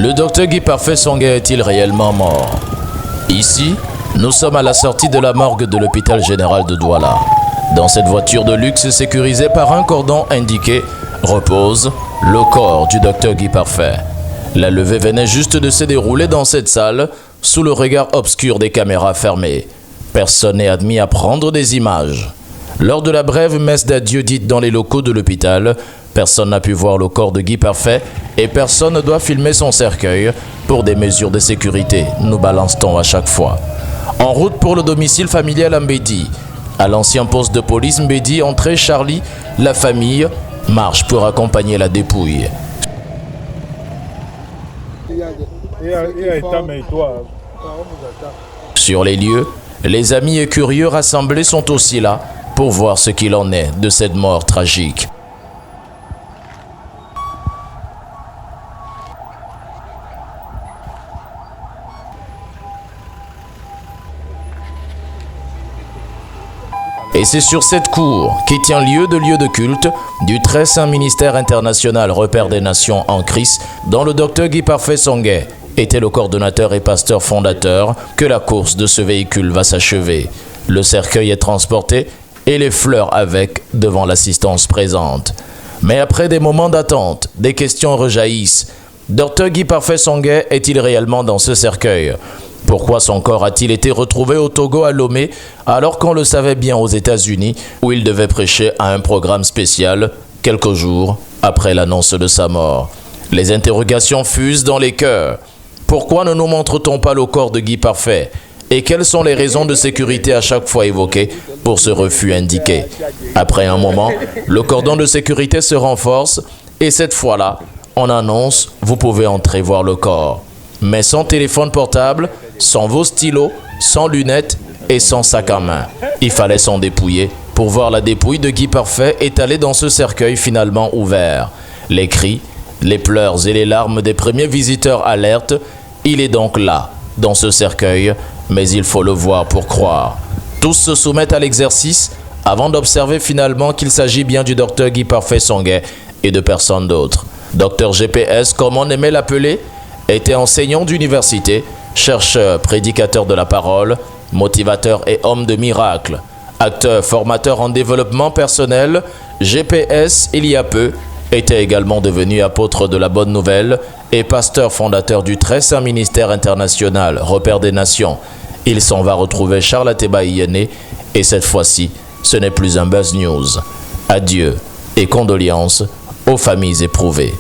Le docteur Guy Parfait Songhé est-il réellement mort? Ici, nous sommes à la sortie de la morgue de l'hôpital général de Douala. Dans cette voiture de luxe sécurisée par un cordon indiqué repose le corps du docteur Guy Parfait. La levée venait juste de se dérouler dans cette salle sous le regard obscur des caméras fermées. Personne n'est admis à prendre des images. Lors de la brève messe d'adieu dite dans les locaux de l'hôpital, personne n'a pu voir le corps de Guy Parfait et personne ne doit filmer son cercueil pour des mesures de sécurité, nous balance-t-on à chaque fois. En route pour le domicile familial à Mbedi, à l'ancien poste de police Mbedi, entrée Charlie, la famille marche pour accompagner la dépouille. Sur les lieux, les amis et curieux rassemblés sont aussi là pour voir ce qu'il en est de cette mort tragique. Et c'est sur cette cour, qui tient lieu de culte, du très saint ministère international Repère des Nations en Christ, dont le docteur Guy Parfait Songhé était le coordonnateur et pasteur fondateur, que la course de ce véhicule va s'achever. Le cercueil est transporté et les fleurs avec devant l'assistance présente. Mais après des moments d'attente, des questions rejaillissent. Docteur Guy Parfait Songhé est-il réellement dans ce cercueil ? Pourquoi son corps a-t-il été retrouvé au Togo à Lomé alors qu'on le savait bien aux États-Unis où il devait prêcher à un programme spécial quelques jours après l'annonce de sa mort? Les interrogations fusent dans les cœurs. Pourquoi ne nous montre-t-on pas le corps de Guy Parfait? Et quelles sont les raisons de sécurité à chaque fois évoquées pour ce refus indiqué? Après un moment, le cordon de sécurité se renforce et cette fois-là, on annonce « Vous pouvez entrer voir le corps ». Mais sans téléphone portable, sans vos stylos, sans lunettes et sans sac à main. Il fallait s'en dépouiller pour voir la dépouille de Guy Parfait étalée dans ce cercueil finalement ouvert. Les cris, les pleurs et les larmes des premiers visiteurs alertent. Il est donc là, dans ce cercueil, mais il faut le voir pour croire. Tous se soumettent à l'exercice avant d'observer finalement qu'il s'agit bien du docteur Guy Parfait Songhé et de personne d'autre. Docteur GPS, comme on aimait l'appeler, était enseignant d'université, chercheur, prédicateur de la parole, motivateur et homme de miracle. Acteur, formateur en développement personnel, GPS, il y a peu, était également devenu apôtre de la bonne nouvelle et pasteur fondateur du très saint ministère international, Repère des Nations. Il s'en va retrouver Charles Ateba Iyene et cette fois-ci, ce n'est plus un buzz news. Adieu et condoléances aux familles éprouvées.